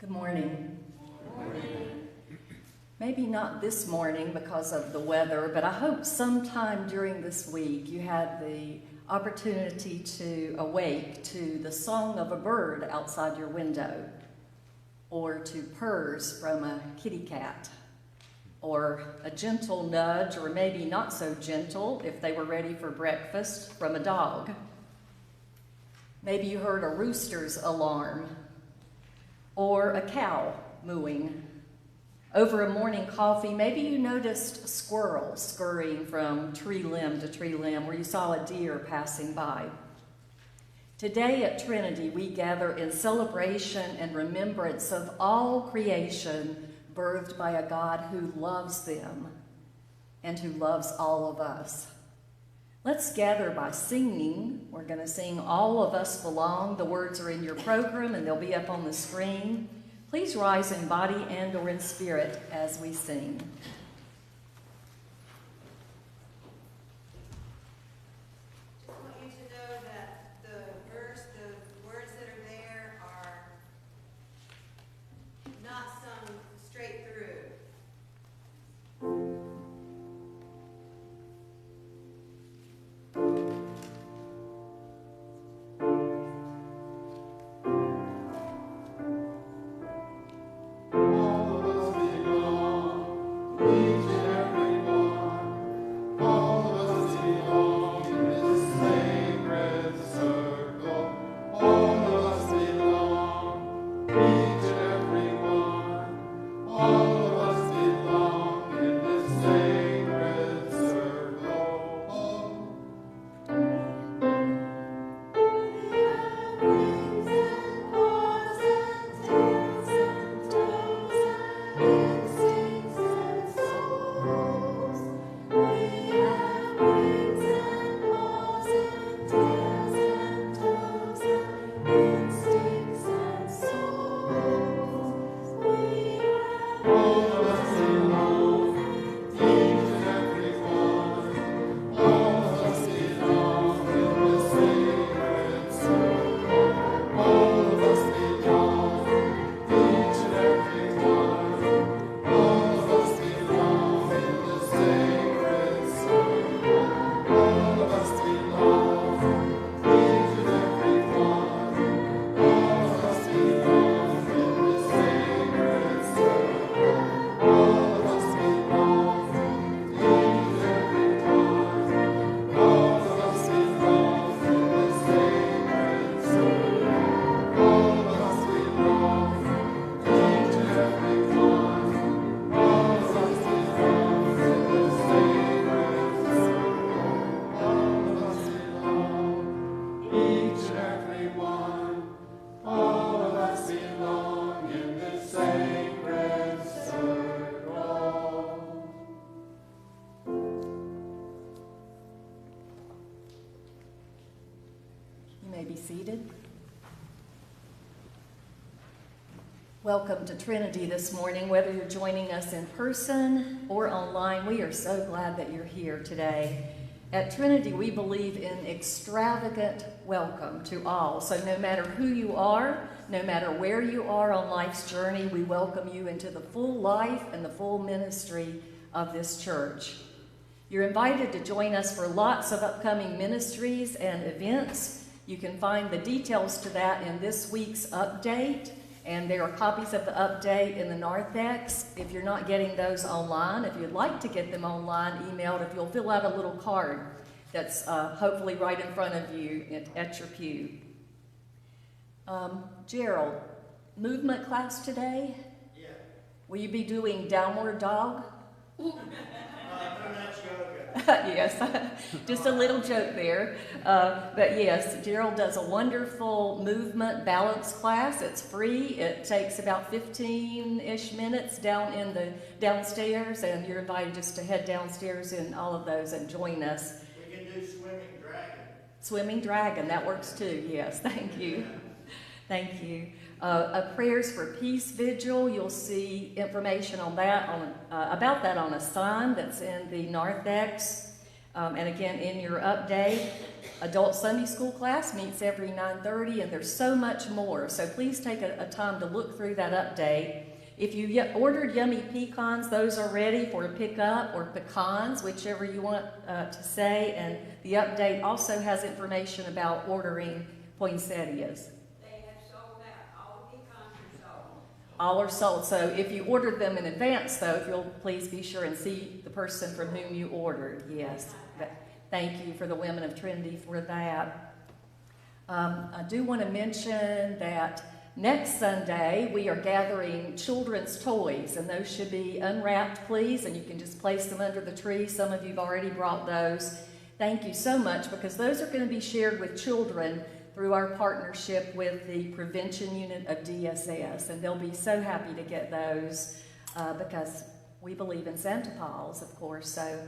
Good morning. Good morning. Maybe not this morning because of the weather, but I hope sometime during this week you had the opportunity to awake to the song of a bird outside your window, or to purrs from a kitty cat, or a gentle nudge, or maybe not so gentle if they were ready for breakfast, from a dog. Maybe you heard a rooster's alarm, or a cow mooing. Over a morning coffee, maybe you noticed squirrels scurrying from tree limb to tree limb, or you saw a deer passing by. Today at Trinity, we gather in celebration and remembrance of all creation birthed by a God who loves them and who loves all of us. Let's gather by singing. We're going to sing All of Us Belong. The words are in your program and they'll be up on the screen. Please rise in body and or in spirit as we sing. Just want you to know that the words that are there are not sung straight through. Seated. Welcome to Trinity this morning. Whether you're joining us in person or online, we are so glad that you're here today. At Trinity, we believe in extravagant welcome to all. So no matter who you are, no matter where you are on life's journey, we welcome you into the full life and the full ministry of this church. You're invited to join us for lots of upcoming ministries and events. You can find the details to that in this week's update, and there are copies of the update in the narthex. If you're not getting those online, if you'd like to get them online, emailed, if you'll fill out a little card that's hopefully right in front of you at your pew. Gerald, movement class today? Yeah. Will you be doing downward dog? Pronouns yoga. Yes, just a little joke there. But yes, Gerald does a wonderful movement balance class. It's free. It takes about 15-ish minutes down in the downstairs, and you're invited just to head downstairs in all of those and join us. We can do swimming dragon. Swimming dragon, that works too. Yes, thank you. Thank you. A Prayers for Peace Vigil, you'll see information on that, about that on a sign that's in the narthex. And again, in your update, Adult Sunday School class meets every 9:30, and there's so much more. So please take a time to look through that update. If you ordered yummy pecans, those are ready for pickup, or pecans, whichever you want to say. And the update also has information about ordering poinsettias. All are sold. So if you ordered them in advance, though, if you'll please be sure and see the person from whom you ordered. Yes. Thank you for the women of Trinity for that. I do want to mention that next Sunday we are gathering children's toys, and those should be unwrapped, please, and you can just place them under the tree. Some of you have already brought those. Thank you so much, because those are going to be shared with children through our partnership with the Prevention Unit of DSS, and they'll be so happy to get those because we believe in Santa Paws, of course. So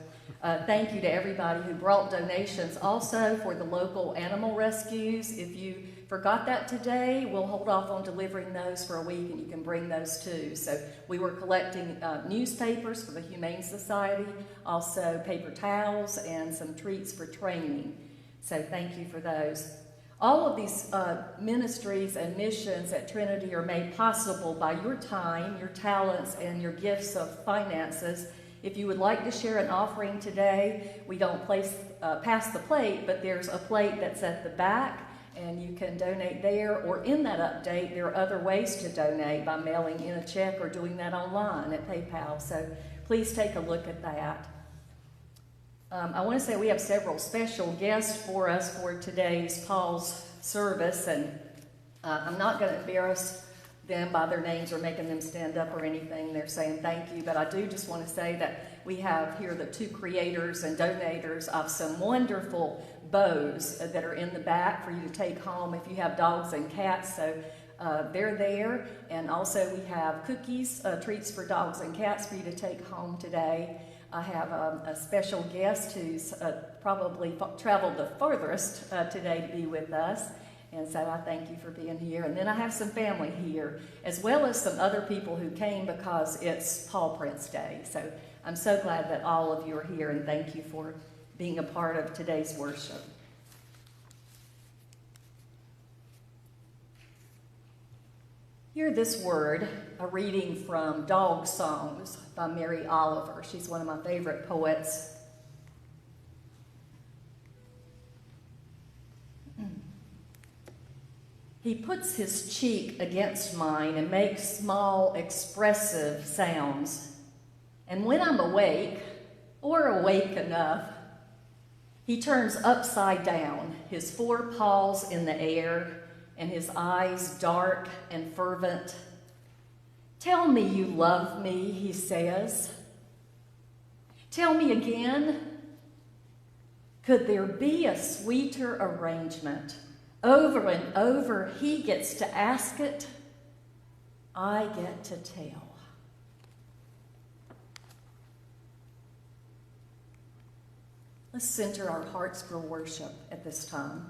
thank you to everybody who brought donations. Also for the local animal rescues, if you forgot that today, we'll hold off on delivering those for a week, and you can bring those too. So we were collecting newspapers for the Humane Society, also paper towels, and some treats for training. So thank you for those. All of these ministries and missions at Trinity are made possible by your time, your talents, and your gifts of finances. If you would like to share an offering today, we don't pass the plate, but there's a plate that's at the back, and you can donate there, or in that update, there are other ways to donate by mailing in a check or doing that online at PayPal. So please take a look at that. I want to say we have several special guests for us for today's Paul's service, and I'm not going to embarrass them by their names or making them stand up or anything. They're saying thank you, but I do just want to say that we have here the two creators and donators of some wonderful bows that are in the back for you to take home if you have dogs and cats. So they're there, and also we have cookies, treats for dogs and cats for you to take home today. I have a special guest who's probably traveled the furthest today to be with us, and so I thank you for being here. And then I have some family here, as well as some other people who came because it's Pawprints Day. So I'm so glad that all of you are here, and thank you for being a part of today's worship. Hear this word, a reading from Dog Songs by Mary Oliver. She's one of my favorite poets. He puts his cheek against mine and makes small, expressive sounds. And when I'm awake, or awake enough, he turns upside down, his four paws in the air, and his eyes dark and fervent. Tell me you love me, he says. Tell me again. Could there be a sweeter arrangement? Over and over, he gets to ask it. I get to tell. Let's center our hearts for worship at this time.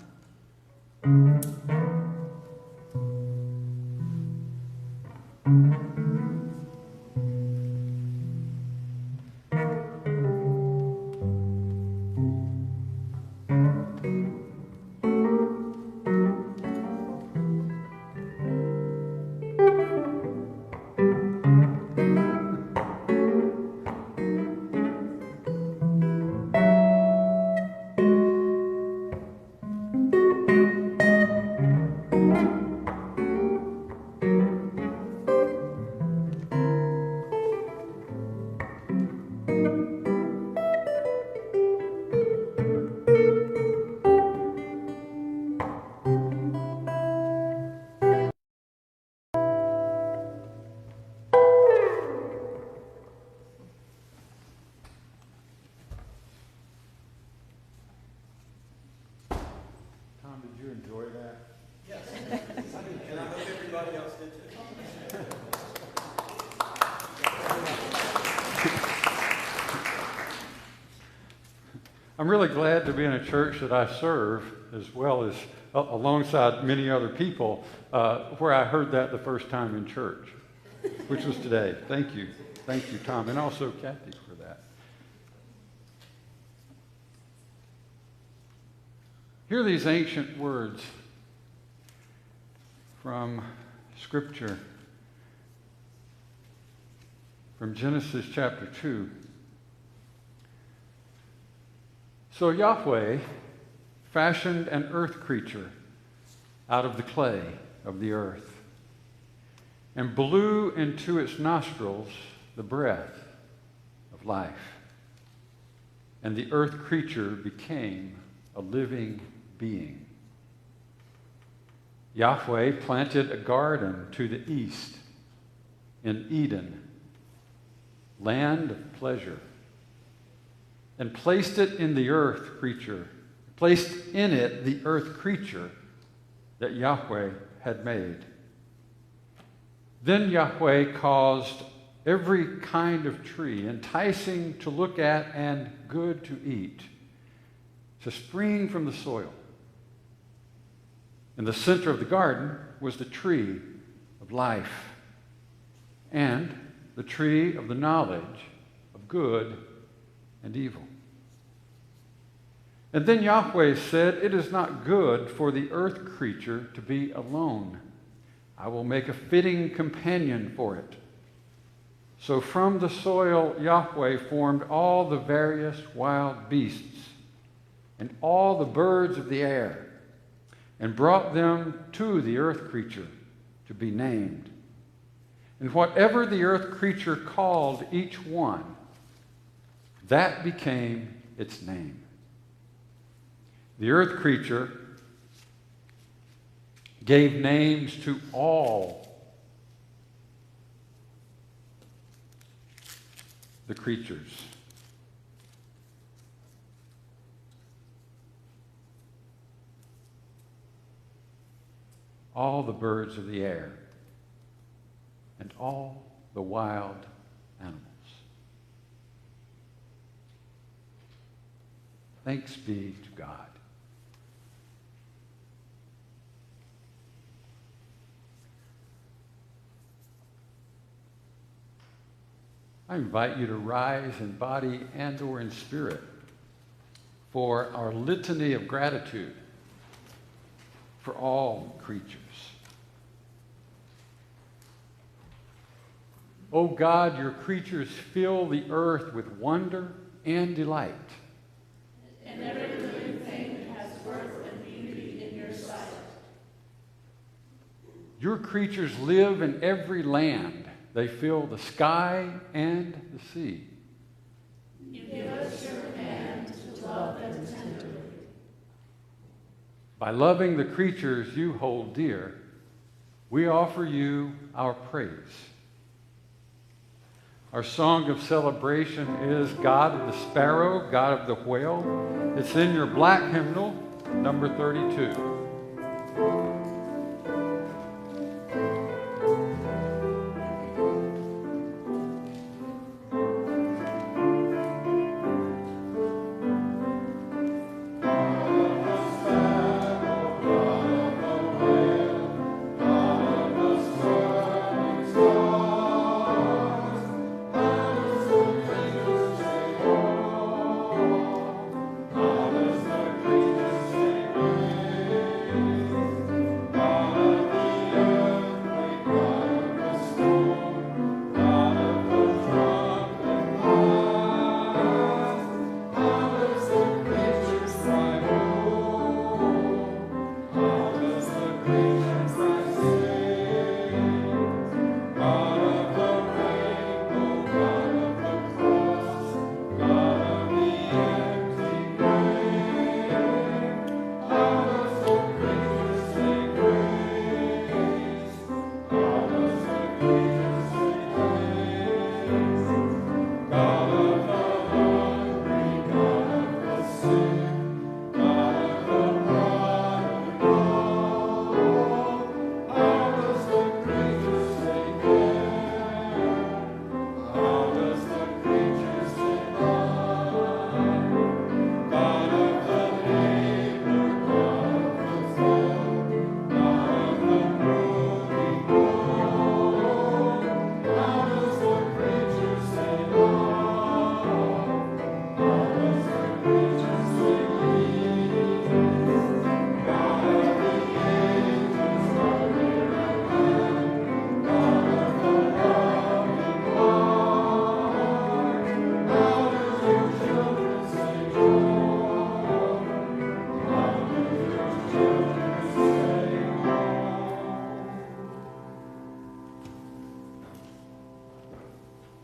I'm really glad to be in a church that I serve, as well as alongside many other people, where I heard that the first time in church, which was today. Thank you. Thank you, Tom, and also Cathy for that. Hear these ancient words from Scripture, from Genesis chapter 2. So Yahweh fashioned an earth creature out of the clay of the earth and blew into its nostrils the breath of life. And the earth creature became a living being. Yahweh planted a garden to the east in Eden, land of pleasure, and placed it in the earth creature, placed in it the earth creature that Yahweh had made. Then Yahweh caused every kind of tree, enticing to look at and good to eat, to spring from the soil. In the center of the garden was the tree of life and the tree of the knowledge of good and evil. And then Yahweh said, "It is not good for the earth creature to be alone. I will make a fitting companion for it." So from the soil Yahweh formed all the various wild beasts and all the birds of the air, and brought them to the earth creature to be named. And whatever the earth creature called each one, that became its name. The earth creature gave names to all the creatures. All the birds of the air, and all the wild animals. Thanks be to God. I invite you to rise in body and or in spirit for our litany of gratitude for all creatures. O God, your creatures fill the earth with wonder and delight. And every living thing has worth and beauty in your sight. Your creatures live in every land. They fill the sky and the sea. You give us your command to love them tenderly. By loving the creatures you hold dear, we offer you our praise. Our song of celebration is God of the Sparrow, God of the Whale. It's in your black hymnal, number 32.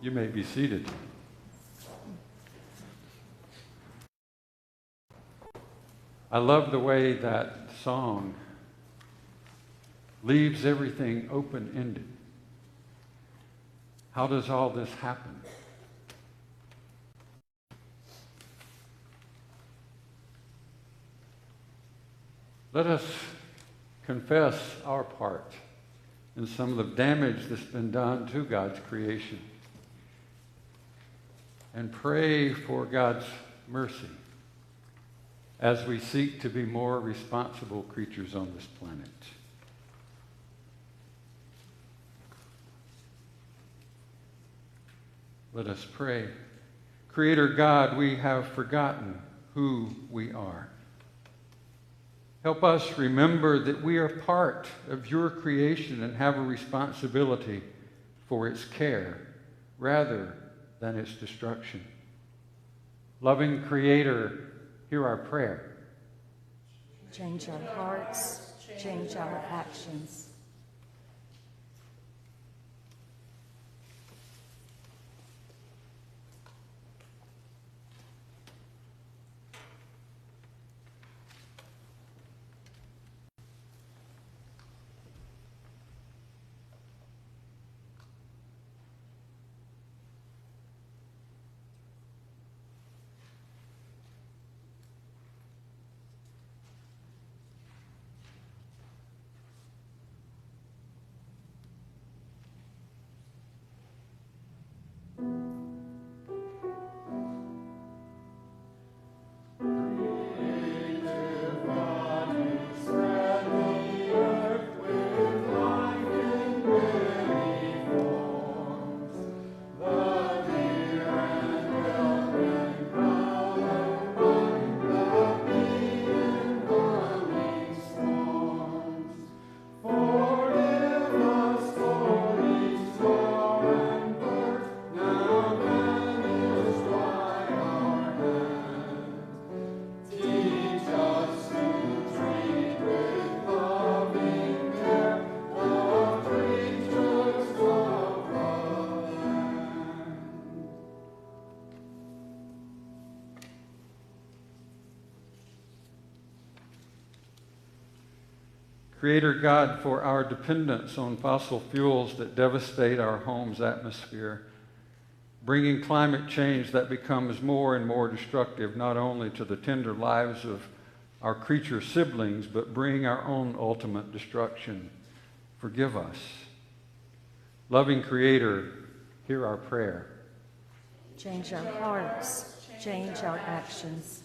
You may be seated. I love the way that song leaves everything open-ended. How does all this happen? Let us confess our part in some of the damage that's been done to God's creation and pray for God's mercy as we seek to be more responsible creatures on this planet. Let us pray. Creator God, we have forgotten who we are. Help us remember that we are part of your creation and have a responsibility for its care rather than its destruction. Loving Creator, hear our prayer. Change our hearts, change our actions. Creator God, for our dependence on fossil fuels that devastate our home's atmosphere, bringing climate change that becomes more and more destructive, not only to the tender lives of our creature siblings, but bring our own ultimate destruction. Forgive us. Loving Creator, hear our prayer. Change our hearts, change our actions.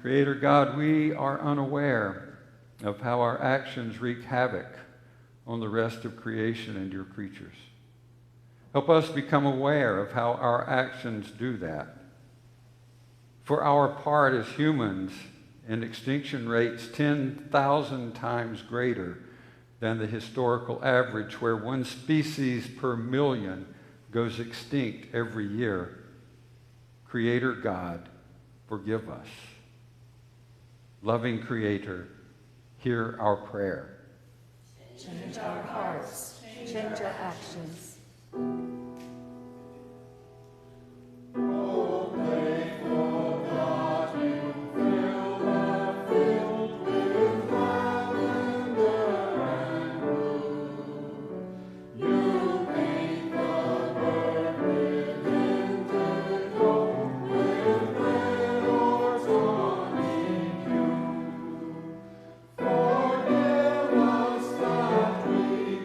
Creator God, we are unaware of how our actions wreak havoc on the rest of creation and your creatures. Help us become aware of how our actions do that. For our part as humans, in extinction rates 10,000 times greater than the historical average, where one species per million goes extinct every year. Creator God, forgive us. Loving Creator, hear our prayer. Change our hearts, change our actions.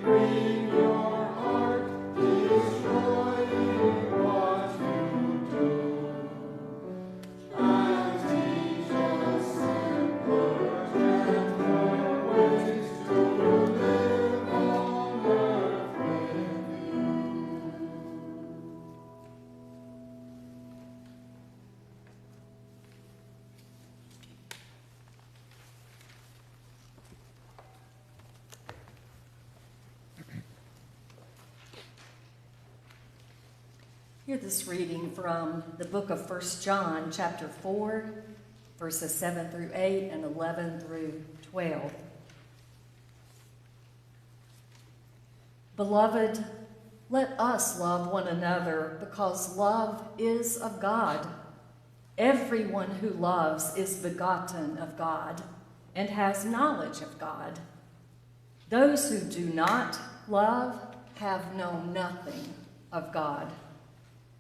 Bring your heart. Hear this reading from the book of 1 John, chapter 4, verses 7 through 8 and 11 through 12. Beloved, let us love one another, because love is of God. Everyone who loves is begotten of God and has knowledge of God. Those who do not love have known nothing of God,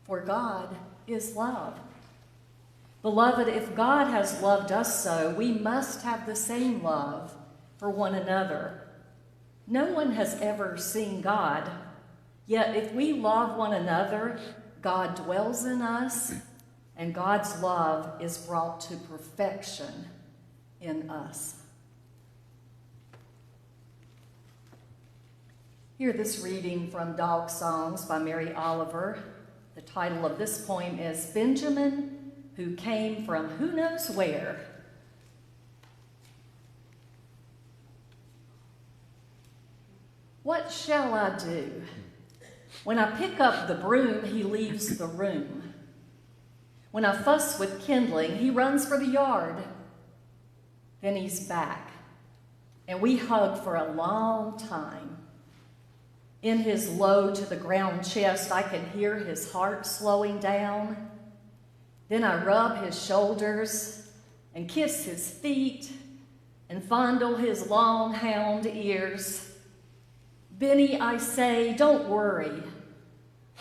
for God is love. Beloved, if God has loved us so, we must have the same love for one another. No one has ever seen God, yet if we love one another, God dwells in us, and God's love is brought to perfection in us. Hear this reading from Dog Songs by Mary Oliver. The title of this poem is Benjamin, Who Came from Who Knows Where. What shall I do? When I pick up the broom, he leaves the room. When I fuss with kindling, he runs for the yard. Then he's back, and we hug for a long time. In his low to the ground chest, I can hear his heart slowing down. Then I rub his shoulders and kiss his feet and fondle his long hound ears. Benny, I say, don't worry.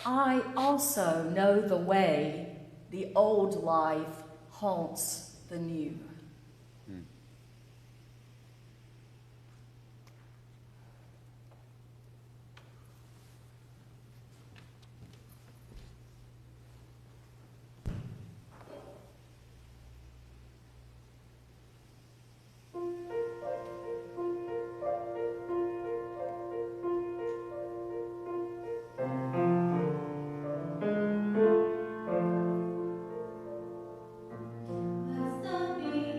I also know the way the old life haunts the new. Bless the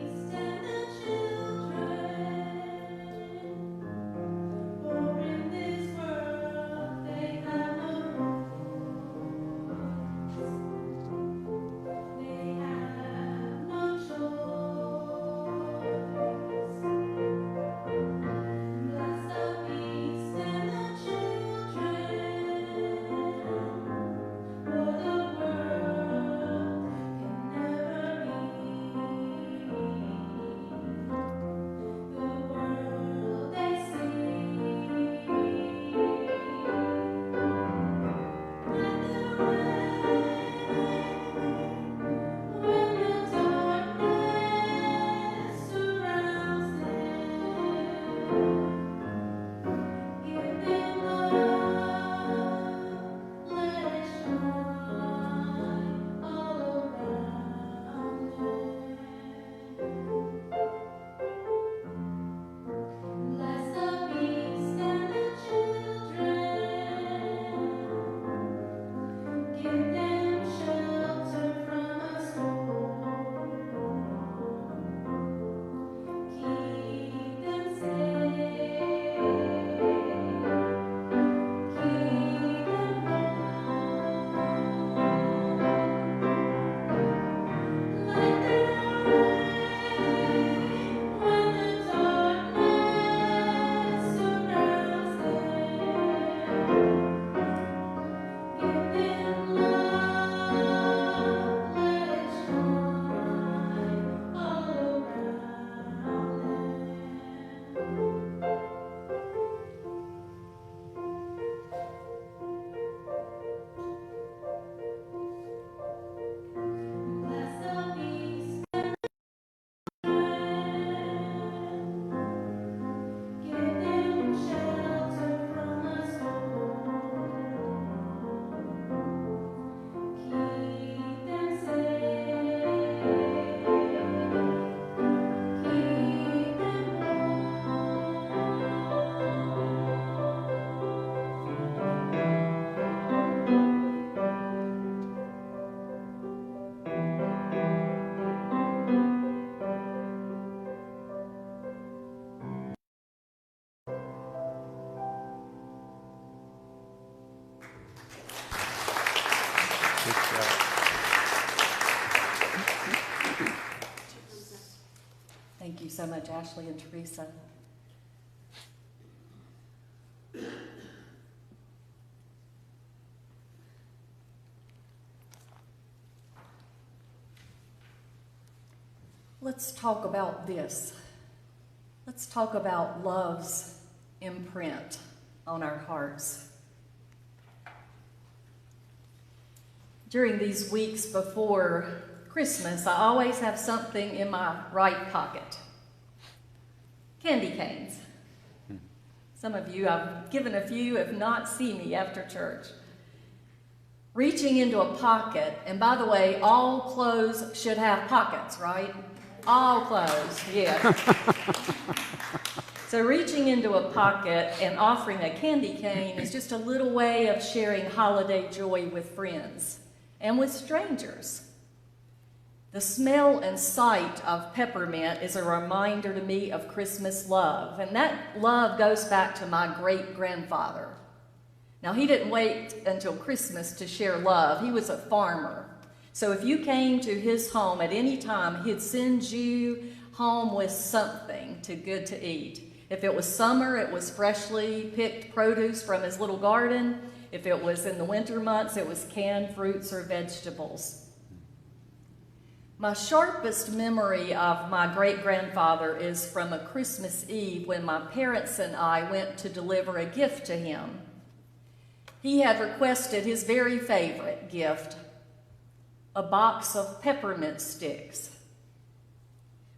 Good job. Thank you so much, Ashleigh and Theresa. Let's talk about this. Let's talk about love's imprint on our hearts. During these weeks before Christmas, I always have something in my right pocket. Candy canes. Some of you, I've given a few, if not see me after church. Reaching into a pocket, and by the way, all clothes should have pockets, right? All clothes, yes. So reaching into a pocket and offering a candy cane is just a little way of sharing holiday joy with friends and with strangers. The smell and sight of peppermint is a reminder to me of Christmas love, and that love goes back to my great-grandfather. Now, he didn't wait until Christmas to share love. He was a farmer. So if you came to his home at any time, he'd send you home with something good to eat. If it was summer, it was freshly picked produce from his little garden. If it was in the winter months, it was canned fruits or vegetables. My sharpest memory of my great-grandfather is from a Christmas Eve when my parents and I went to deliver a gift to him. He had requested his very favorite gift, a box of peppermint sticks.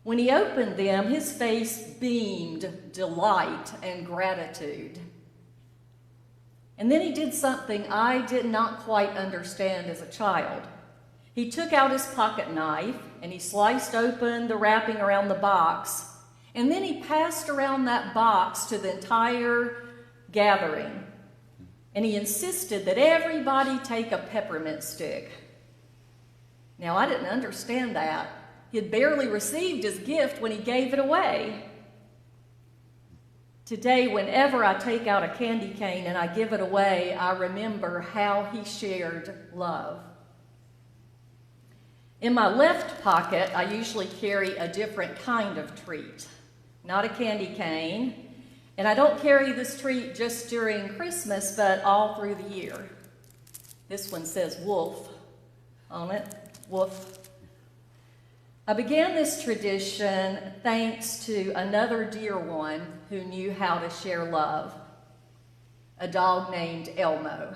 When he opened them, his face beamed delight and gratitude. And then he did something I did not quite understand as a child. He took out his pocket knife and he sliced open the wrapping around the box, and then he passed around that box to the entire gathering. And he insisted that everybody take a peppermint stick. Now, I didn't understand that. He had barely received his gift when he gave it away. Today, whenever I take out a candy cane and I give it away, I remember how he shared love. In my left pocket, I usually carry a different kind of treat, not a candy cane. And I don't carry this treat just during Christmas, but all through the year. This one says wolf on it, wolf. I began this tradition thanks to another dear one who knew how to share love, a dog named Elmo.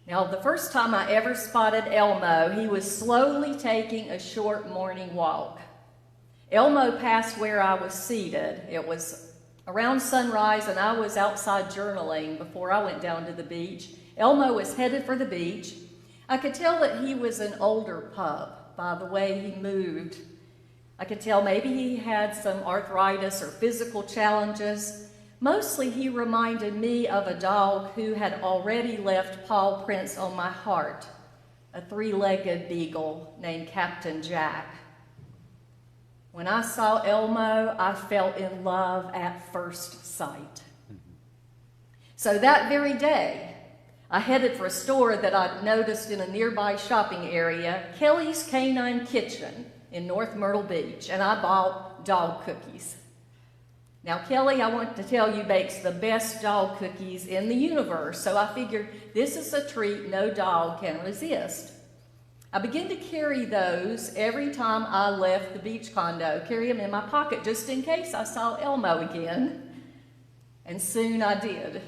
Now, the first time I ever spotted Elmo, he was slowly taking a short morning walk. Elmo passed where I was seated. It was around sunrise, and I was outside journaling before I went down to the beach. Elmo was headed for the beach. I could tell that he was an older pup by the way he moved. I could tell maybe he had some arthritis or physical challenges. Mostly he reminded me of a dog who had already left pawprints on my heart, a three-legged beagle named Captain Jack. When I saw Elmo, I fell in love at first sight. So that very day, I headed for a store that I'd noticed in a nearby shopping area, Kelly's Canine Kitchen in North Myrtle Beach, and I bought dog cookies. Now, Kelly, I want to tell you, bakes the best dog cookies in the universe, so I figured this is a treat no dog can resist. I began to carry those every time I left the beach condo, carry them in my pocket just in case I saw Elmo again. And soon I did.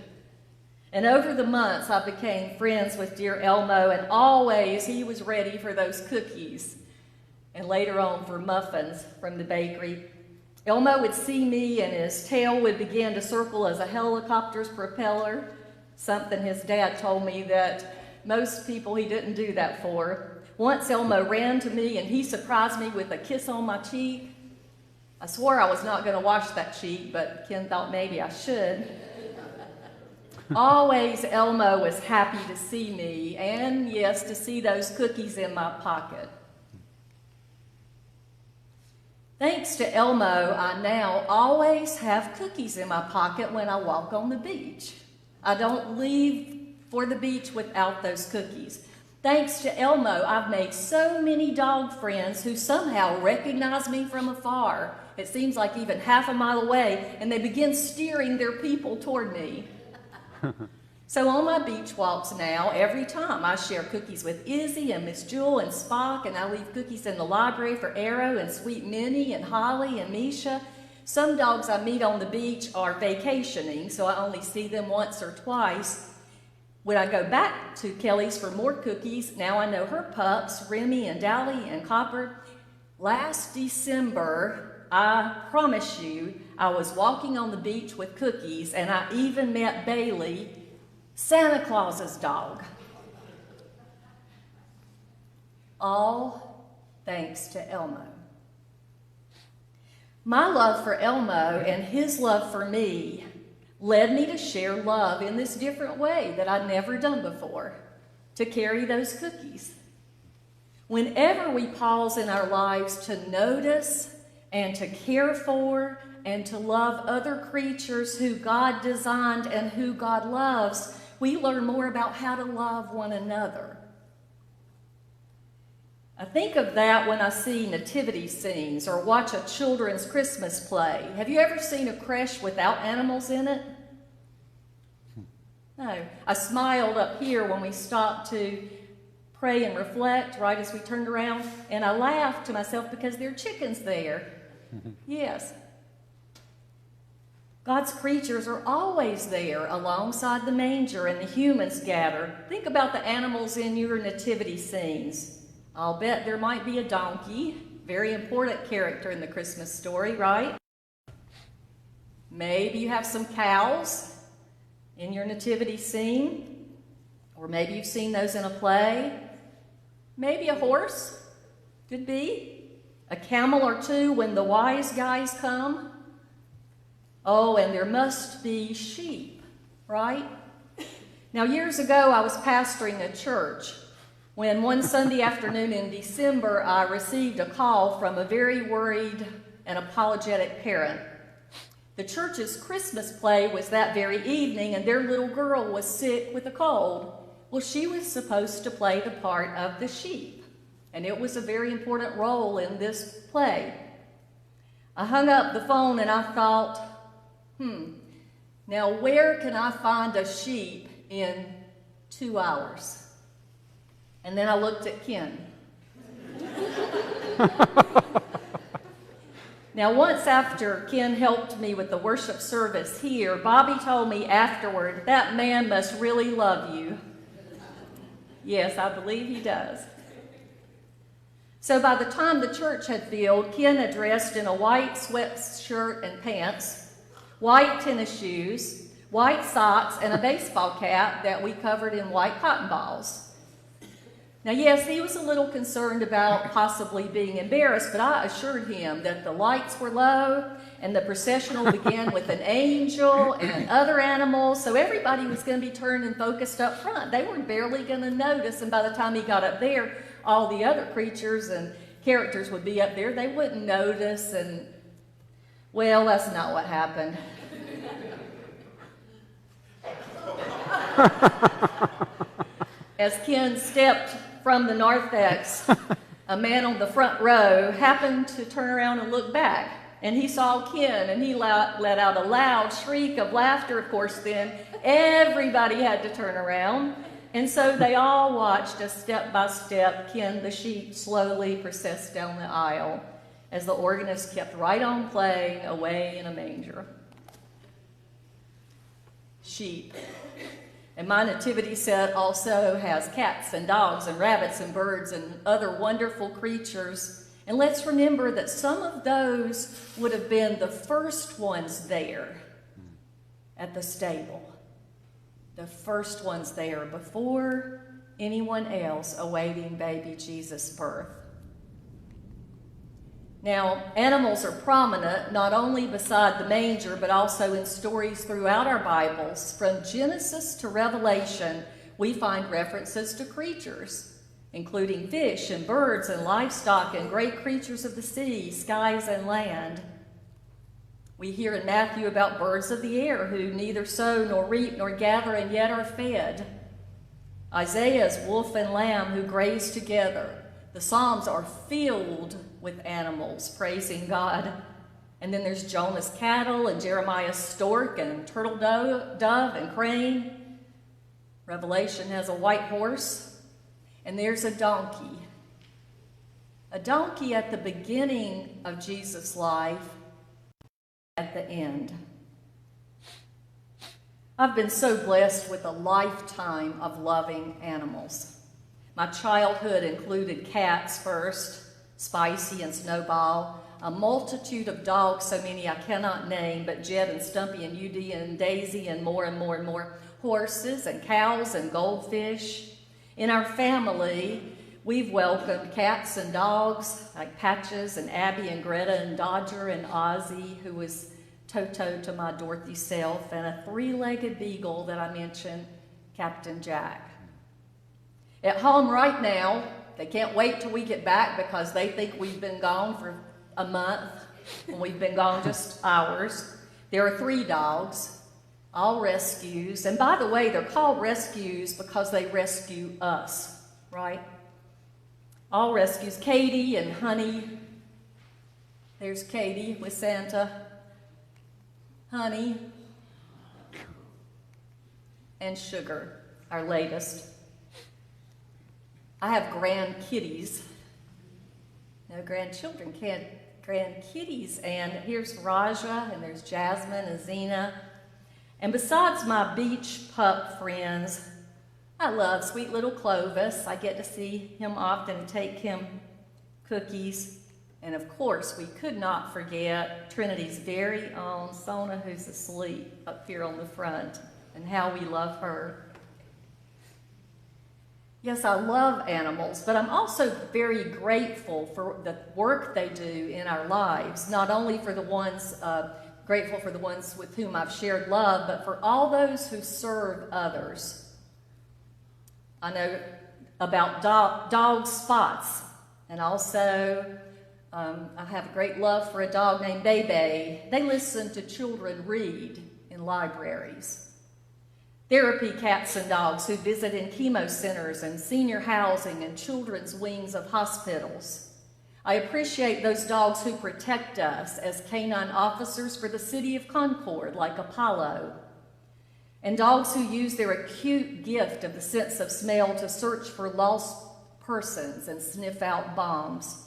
And over the months, I became friends with dear Elmo, and always he was ready for those cookies, and later on for muffins from the bakery. Elmo would see me, and his tail would begin to circle as a helicopter's propeller, something his dad told me that most people he didn't do that for. Once Elmo ran to me, and he surprised me with a kiss on my cheek. I swore I was not going to wash that cheek, but Ken thought maybe I should. Always Elmo was happy to see me, and yes, to see those cookies in my pocket. Thanks to Elmo, I now always have cookies in my pocket when I walk on the beach. I don't leave for the beach without those cookies. Thanks to Elmo, I've made so many dog friends who somehow recognize me from afar. It seems like even half a mile away, and they begin steering their people toward me. So on my beach walks now, every time I share cookies with Izzy and Miss Jewel and Spock, and I leave cookies in the library for Arrow and Sweet Minnie and Holly and Misha. Some dogs I meet on the beach are vacationing, so I only see them once or twice. When I go back to Kelly's for more cookies, now I know her pups, Remy and Dally and Copper. Last December, I promise you, I was walking on the beach with cookies, and I even met Bailey, Santa Claus's dog. All thanks to Elmo. My love for Elmo and his love for me led me to share love in this different way that I'd never done before, to carry those cookies. Whenever we pause in our lives to notice and to care for and to love other creatures who God designed and who God loves, we learn more about how to love one another. I think of that when I see nativity scenes or watch a children's Christmas play. Have you ever seen a creche without animals in it? No. I smiled up here when we stopped to pray and reflect right as we turned around, and I laughed to myself because there are chickens there. Yes. God's creatures are always there alongside the manger, and the humans gather. Think about the animals in your nativity scenes. I'll bet there might be a donkey, very important character in the Christmas story, right? Maybe you have some cows in your nativity scene, or maybe you've seen those in a play. Maybe a horse, could be. A camel or two when the wise guys come. Oh, and there must be sheep, right? Now, years ago, I was pastoring a church when one Sunday afternoon in December, I received a call from a very worried and apologetic parent. The church's Christmas play was that very evening, and their little girl was sick with a cold. Well, she was supposed to play the part of the sheep, and it was a very important role in this play. I hung up the phone and I thought, now where can I find a sheep in 2 hours? And then I looked at Ken. Now, once after Ken helped me with the worship service here, Bobby told me afterward, that man must really love you. Yes, I believe he does. So by the time the church had filled, Ken had dressed in a white sweatshirt and pants, white tennis shoes, white socks, and a baseball cap that we covered in white cotton balls. Now, yes, he was a little concerned about possibly being embarrassed, but I assured him that the lights were low and the processional began with an angel and other animals, so everybody was going to be turned and focused up front. They were barely going to notice, and by the time he got up there, all the other creatures and characters would be up there. They wouldn't notice, and, well, that's not what happened. As Ken stepped from the narthex, a man on the front row happened to turn around and look back, and he saw Ken, and he let out a loud shriek of laughter. Of course, then everybody had to turn around, and so they all watched as step by step Ken the sheep slowly processed down the aisle as the organist kept right on playing Away in a Manger. Sheep. And my nativity set also has cats and dogs and rabbits and birds and other wonderful creatures. And let's remember that some of those would have been the first ones there at the stable. The first ones there before anyone else awaiting baby Jesus' birth. Now, animals are prominent not only beside the manger, but also in stories throughout our Bibles. From Genesis to Revelation, we find references to creatures, including fish and birds and livestock and great creatures of the sea, skies and land. We hear in Matthew about birds of the air who neither sow nor reap nor gather and yet are fed. Isaiah's wolf and lamb who graze together. The Psalms are filled with animals praising God. And then there's Jonah's cattle and Jeremiah's stork and turtle dove and crane. Revelation has a white horse, and there's a donkey. A donkey at the beginning of Jesus' life, at the end. I've been so blessed with a lifetime of loving animals. My childhood included cats first, Spicy and Snowball, a multitude of dogs, so many I cannot name, but Jet and Stumpy and Udi and Daisy and more and more and more, horses and cows and goldfish. In our family, we've welcomed cats and dogs like Patches and Abby and Greta and Dodger and Ozzy, who was Toto to my Dorothy self, and a three-legged beagle that I mentioned, Captain Jack. At home right now, they can't wait till we get back because they think we've been gone for a month when we've been gone just hours. There are 3 dogs, all rescues. And by the way, they're called rescues because they rescue us, right? All rescues. Katie and Honey. There's Katie with Santa. Honey. And Sugar, our latest. I have grandkitties. No grandchildren, grandkitties. And here's Raja, and there's Jasmine and Zena. And besides my beach pup friends, I love sweet little Clovis. I get to see him often and take him cookies. And of course, we could not forget Trinity's very own Sona, who's asleep up here on the front, and how we love her. Yes, I love animals, but I'm also very grateful for the work they do in our lives, not only for the ones, grateful for the ones with whom I've shared love, but for all those who serve others. I know about dog Spots, and also I have a great love for a dog named Bebe. They listen to children read in libraries. Therapy cats and dogs who visit in chemo centers and senior housing and children's wings of hospitals. I appreciate those dogs who protect us as canine officers for the city of Concord, like Apollo. And dogs who use their acute gift of the sense of smell to search for lost persons and sniff out bombs.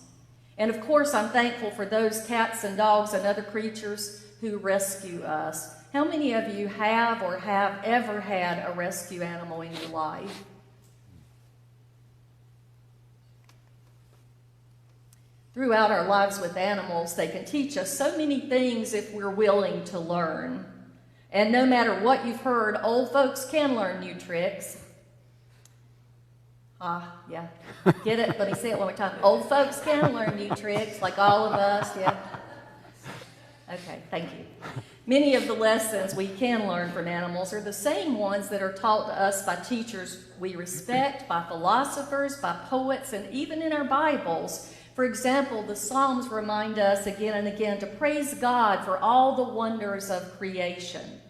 And of course, I'm thankful for those cats and dogs and other creatures who rescue us. How many of you have or have ever had a rescue animal in your life? Throughout our lives with animals, they can teach us so many things if we're willing to learn. And no matter what you've heard, old folks can learn new tricks. Yeah. Get it? Let me say it one more time. Old folks can learn new tricks, like all of us, yeah? Okay, thank you. Many of the lessons we can learn from animals are the same ones that are taught to us by teachers we respect, by philosophers, by poets, and even in our Bibles. For example, the Psalms remind us again and again to praise God for all the wonders of creation.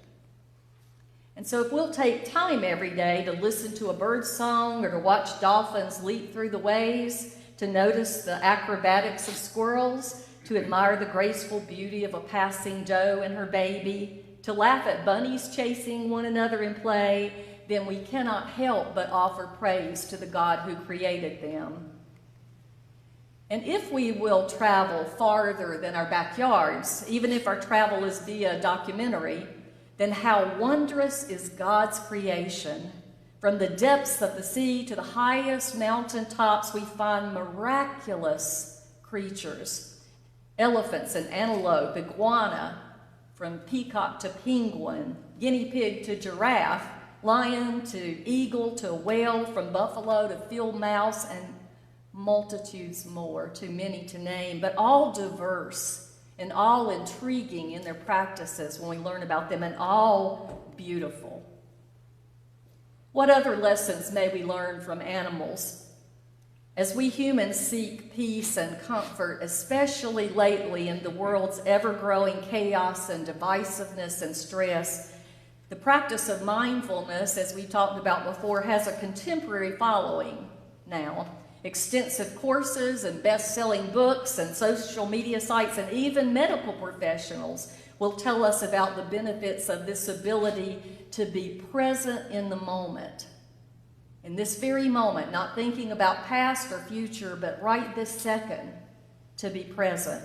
And so if we'll take time every day to listen to a bird song or to watch dolphins leap through the waves, to notice the acrobatics of squirrels, to admire the graceful beauty of a passing doe and her baby, to laugh at bunnies chasing one another in play, then we cannot help but offer praise to the God who created them. And if we will travel farther than our backyards, even if our travel is via documentary, then how wondrous is God's creation. From the depths of the sea to the highest mountain tops, we find miraculous creatures. Elephants and antelope, iguana, from peacock to penguin, guinea pig to giraffe, lion to eagle to whale, from buffalo to field mouse, and multitudes more, too many to name, but all diverse and all intriguing in their practices when we learn about them, and all beautiful. What other lessons may we learn from animals? As we humans seek peace and comfort, especially lately in the world's ever-growing chaos and divisiveness and stress, The practice of mindfulness, as we talked about before, has a contemporary following now. Extensive courses and best-selling books and social media sites and even medical professionals will tell us about the benefits of this ability to be present in the moment. In this very moment, not thinking about past or future, but right this second, to be present.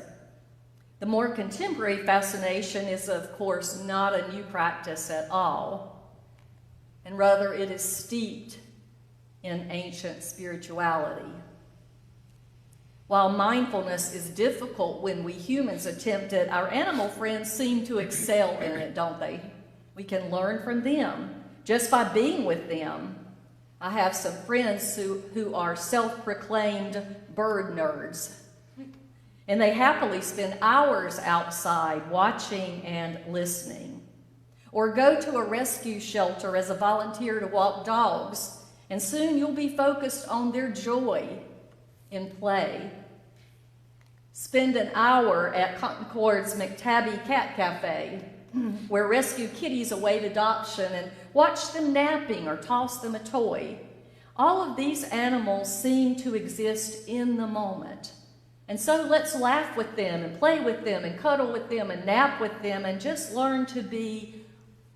The more contemporary fascination is, of course, not a new practice at all, and rather it is steeped in ancient spirituality. While mindfulness is difficult when we humans attempt it, our animal friends seem to excel in it, don't they? We can learn from them just by being with them. I have some friends who are self-proclaimed bird nerds, and they happily spend hours outside watching and listening. Or go to a rescue shelter as a volunteer to walk dogs, and soon you'll be focused on their joy in play. Spend an hour at Concord's McTabby Cat Cafe, where rescue kitties await adoption, and watch them napping or toss them a toy. All of these animals seem to exist in the moment. And so let's laugh with them and play with them and cuddle with them and nap with them and just learn to be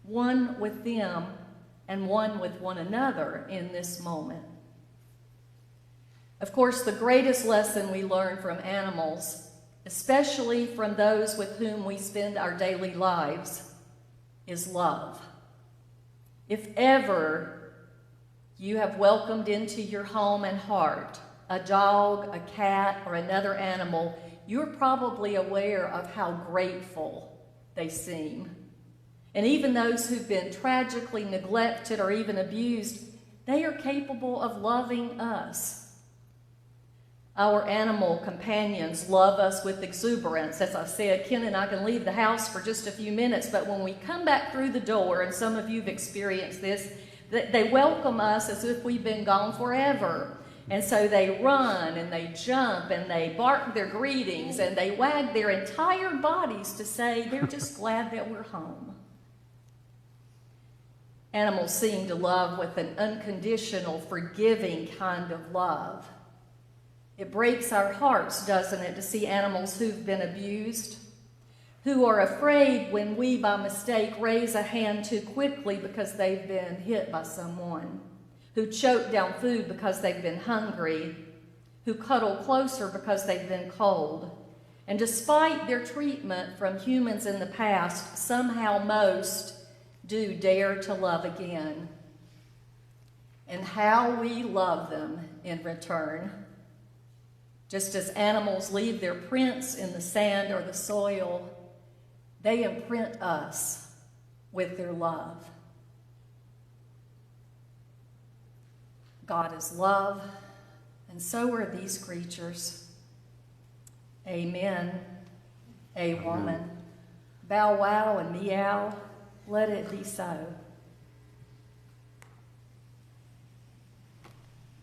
one with them and one with one another in this moment. Of course, the greatest lesson we learn from animals, especially from those with whom we spend our daily lives, is love. If ever you have welcomed into your home and heart a dog, a cat, or another animal, you're probably aware of how grateful they seem. And even those who've been tragically neglected or even abused, they are capable of loving us. Our animal companions love us with exuberance. As I said, Ken and I can leave the house for just a few minutes, but when we come back through the door, and some of you have experienced this, they welcome us as if we've been gone forever. And so they run and they jump and they bark their greetings and they wag their entire bodies to say they're just glad that we're home. Animals seem to love with an unconditional, forgiving kind of love. It breaks our hearts, doesn't it, to see animals who've been abused, who are afraid when we, by mistake, raise a hand too quickly because they've been hit by someone, who choke down food because they've been hungry, who cuddle closer because they've been cold. And despite their treatment from humans in the past, somehow most do dare to love again. And how we love them in return. Just as animals leave their prints in the sand or the soil, they imprint us with their love. God is love, and so are these creatures. Amen. A woman. Bow wow and meow, let it be so.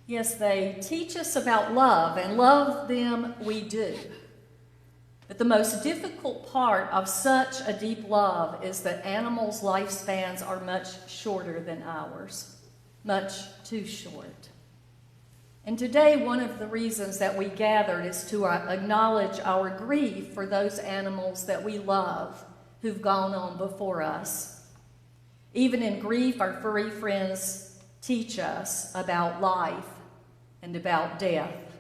Yes, they teach us about love, and love them we do. But the most difficult part of such a deep love is that animals' lifespans are much shorter than ours. Much too short. And today, one of the reasons that we gathered is to acknowledge our grief for those animals that we love who've gone on before us. Even in grief, our furry friends teach us about life and about death.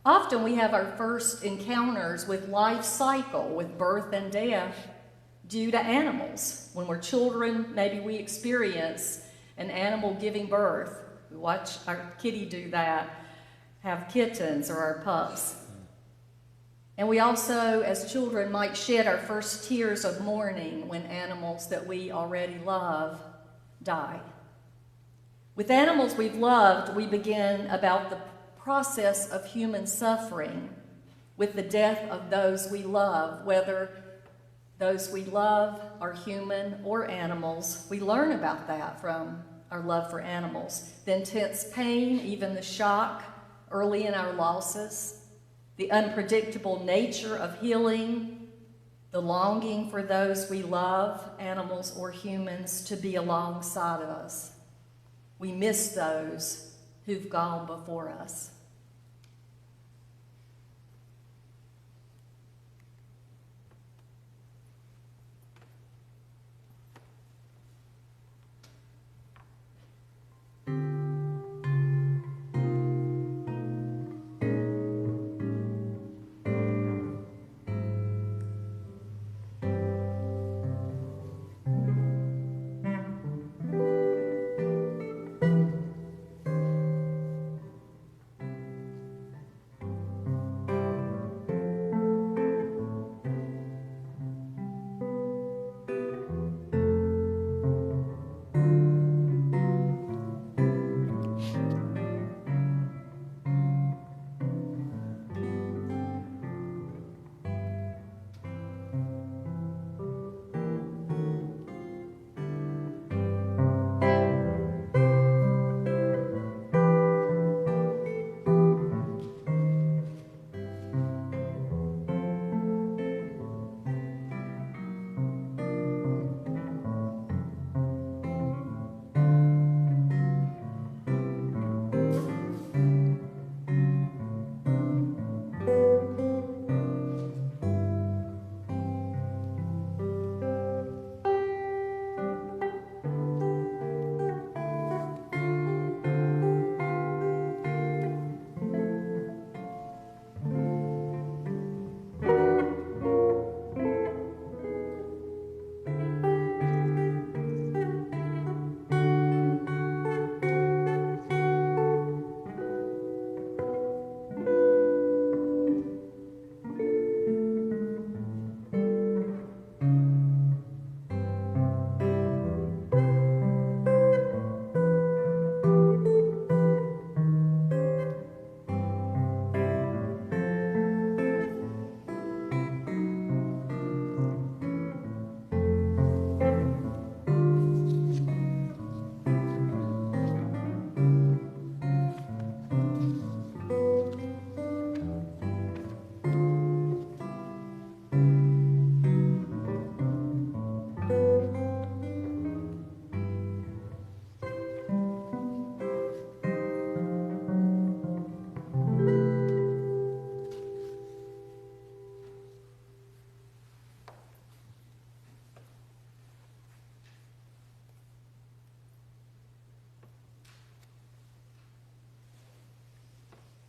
Often we have our first encounters with life cycle, with birth and death, due to animals. When we're children, maybe we experience an animal giving birth. We watch our kitty do that, have kittens or our pups. And we also, as children, might shed our first tears of mourning when animals that we already love die. With animals we've loved, we begin about the process of human suffering with the death of those we love, whether those we love are human or animals. We learn about that from our love for animals. The intense pain, even the shock early in our losses, the unpredictable nature of healing, the longing for those we love, animals or humans, to be alongside of us. We miss those who've gone before us.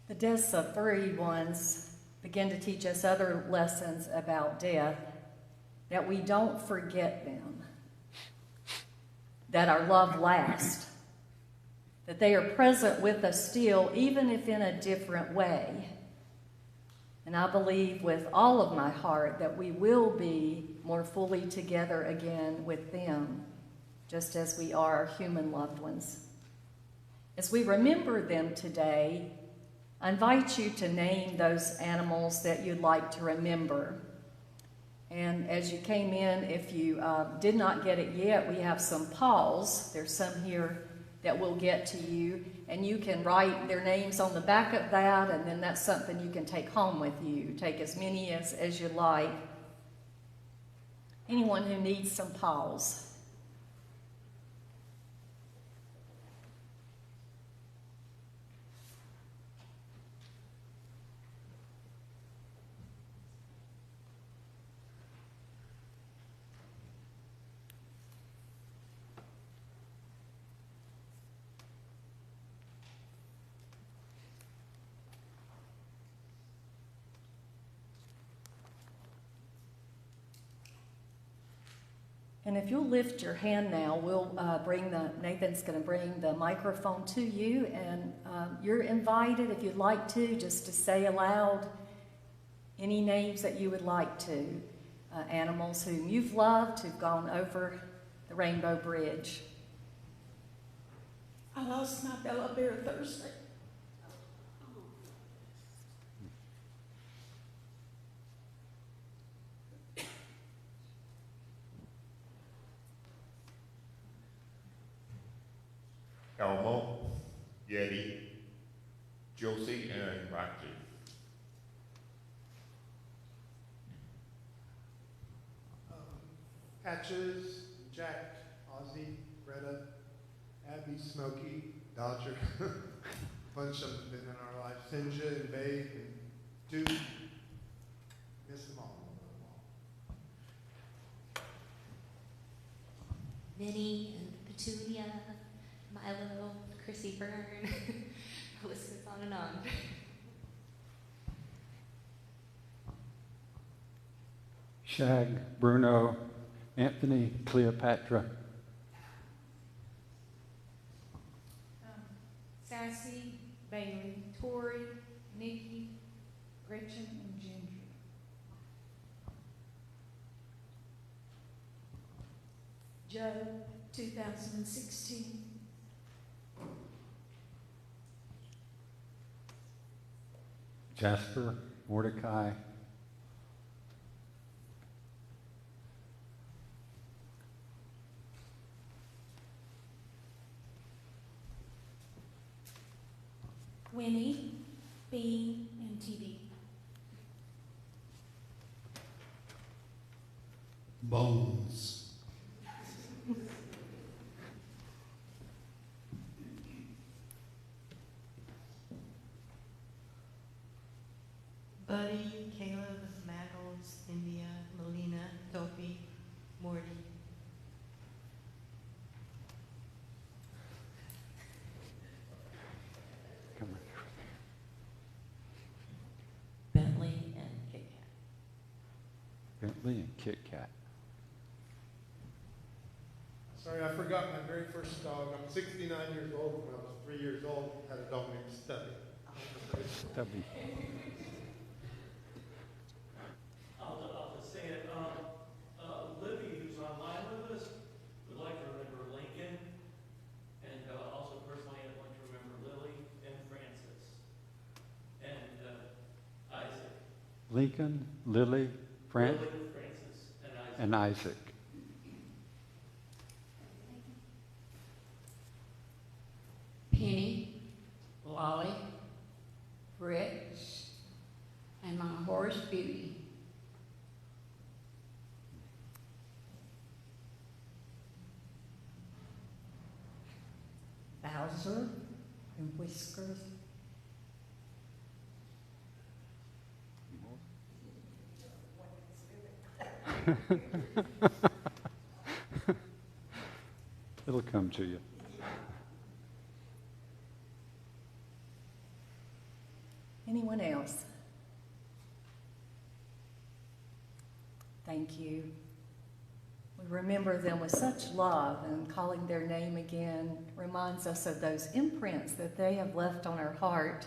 The deaths of furry ones begin to teach us other lessons about death, that we don't forget them, that our love lasts, that they are present with us still, even if in a different way. And I believe with all of my heart that we will be more fully together again with them, just as we are our human loved ones. As we remember them today, I invite you to name those animals that you'd like to remember. And as you came in, if you did not get it yet, we have some paws. There's some here that will get to you, and you can write their names on the back of that, and then that's something you can take home with you. Take as many as you like. Anyone who needs some paws. And if you'll lift your hand now, Nathan's going to bring the microphone to you, and you're invited, if you'd like to, just to say aloud any names that you would like to. Animals whom you've loved, who've gone over the Rainbow Bridge. I lost my Bella Bear Thursday. Elmo, Yeti, Josie, and Roxy. Patches, Jack, Ozzy, Greta, Abby, Smokey, Dodger. A bunch of them have been in our lives. Sinja and Babe and Duke. Miss them all. Minnie and Petunia, Milo, Chrissy Byrne. The list goes on and on. Shag, Bruno, Anthony, Cleopatra. Sassy, Bailey, Tori, Nikki, Gretchen, and Ginger. Joe, 2016. Jasper, Mordecai, Winnie, Bean, and TB. Bones. Buddy, Caleb, Maggles, India, Melina, Topi, Morty. come on. Bentley, and Kit Kat. Bentley and Kit Kat. Sorry, I forgot my very first dog. I'm 69 years old. When I was 3 years old, I had a dog named Stubby. Stubby. I'll just say it. Libby, who's online with us, would like to remember Lincoln, and also personally, I'd like to remember Lily and Francis, and Isaac. Lincoln, Lily, Lily, Francis, and Isaac. and Isaac. Penny, Lolly, Rich, and my horse Beauty. Bowser and Whiskers. It'll come to you. Anyone else? Thank you. We remember them with such love, and calling their name again reminds us of those imprints that they have left on our heart.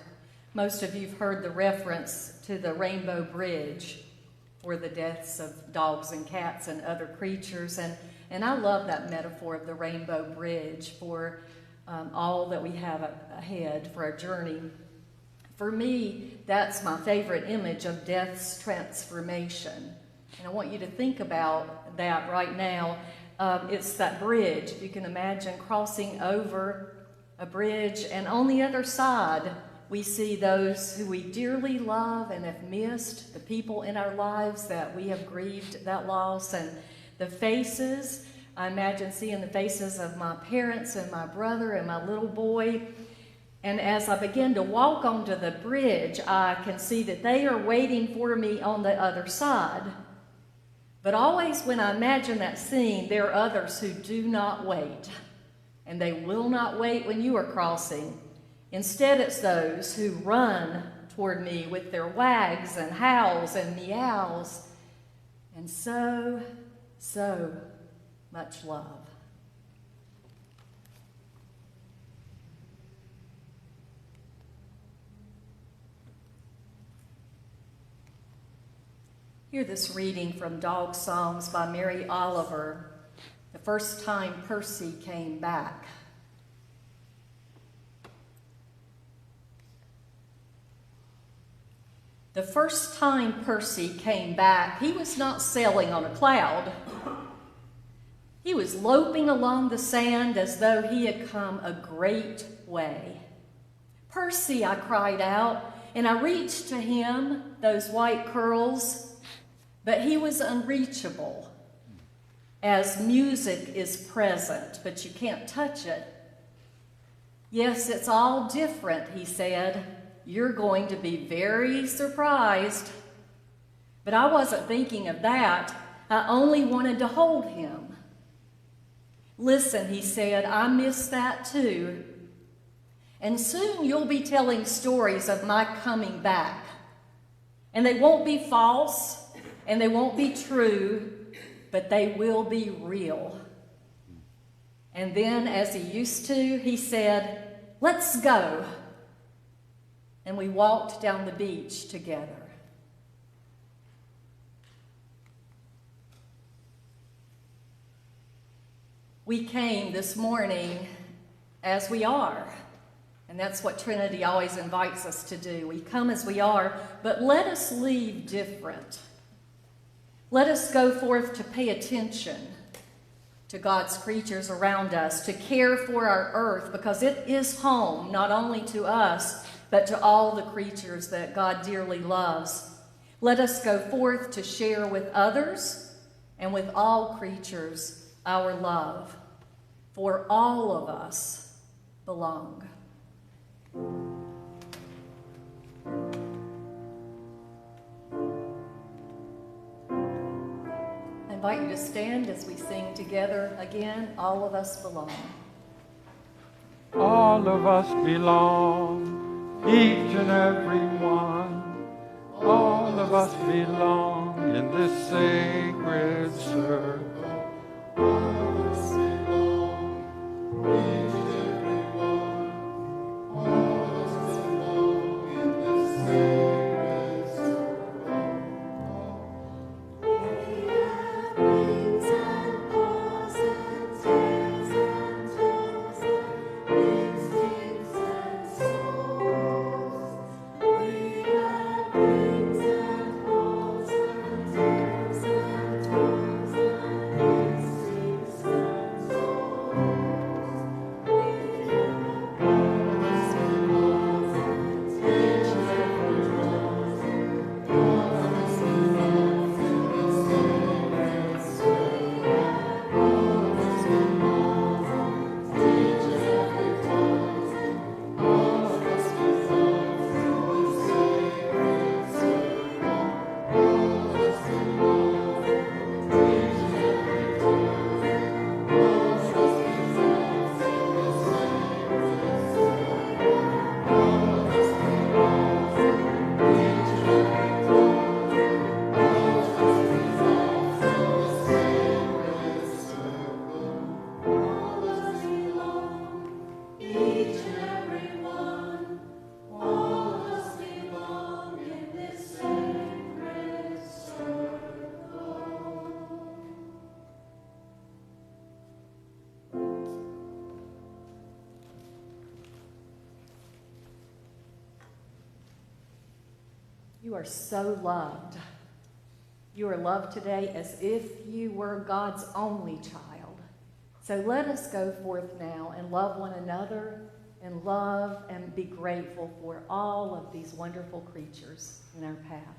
Most of you have heard the reference to the Rainbow Bridge, or the deaths of dogs and cats and other creatures, and I love that metaphor of the Rainbow Bridge for all that we have ahead for our journey. For me, that's my favorite image of death's transformation. And I want you to think about that right now. It's that bridge. You can imagine crossing over a bridge, and on the other side, we see those who we dearly love and have missed, the people in our lives that we have grieved that loss, and the faces. I imagine seeing the faces of my parents and my brother and my little boy. And as I begin to walk onto the bridge, I can see that they are waiting for me on the other side. But always when I imagine that scene, there are others who do not wait. And they will not wait when you are crossing. Instead, it's those who run toward me with their wags and howls and meows. And so much love. Hear this reading from Dog Songs by Mary Oliver, The First Time Percy Came Back. The first time Percy came back, he was not sailing on a cloud. He was loping along the sand as though he had come a great way. "Percy," I cried out, and I reached to him, those white curls, but he was unreachable. as music is present, but you can't touch it. Yes, it's all different, he said. You're going to be very surprised. But I wasn't thinking of that. I only wanted to hold him. Listen, he said, I miss that too. And soon you'll be telling stories of my coming back. And they won't be false, and they won't be true, but they will be real. And then, as he used to, he said, let's go. And we walked down the beach together. We came this morning as we are. And that's what Trinity always invites us to do. We come as we are, but let us leave different. Let us go forth to pay attention to God's creatures around us, to care for our earth, because it is home not only to us, but to all the creatures that God dearly loves. Let us go forth to share with others and with all creatures our love, for all of us belong. I invite you to stand as we sing together again, All of Us Belong. All of us belong, each and every one. All of us belong in this sacred circle. All of us belong, each and every one. All of us belong in this sacred circle. We have wings and paws and tails and toes and instincts and souls. We have wings and paws and tails and toes and instincts and souls. We have purpose and laws and each and every one. All of us belong in this sacred circle. All of us belong, each and every one. All of us belong in this sacred circle. All of us belong, each and every one. All of us belong in this sacred circle. All of us belong, each and every one. All of us belong in this sacred circle. All of us belong, each and every one. All of us belong in this sacred circle. You are so loved. You are loved today as if you were God's only child. So let us go forth now and love one another and love and be grateful for all of these wonderful creatures in our path.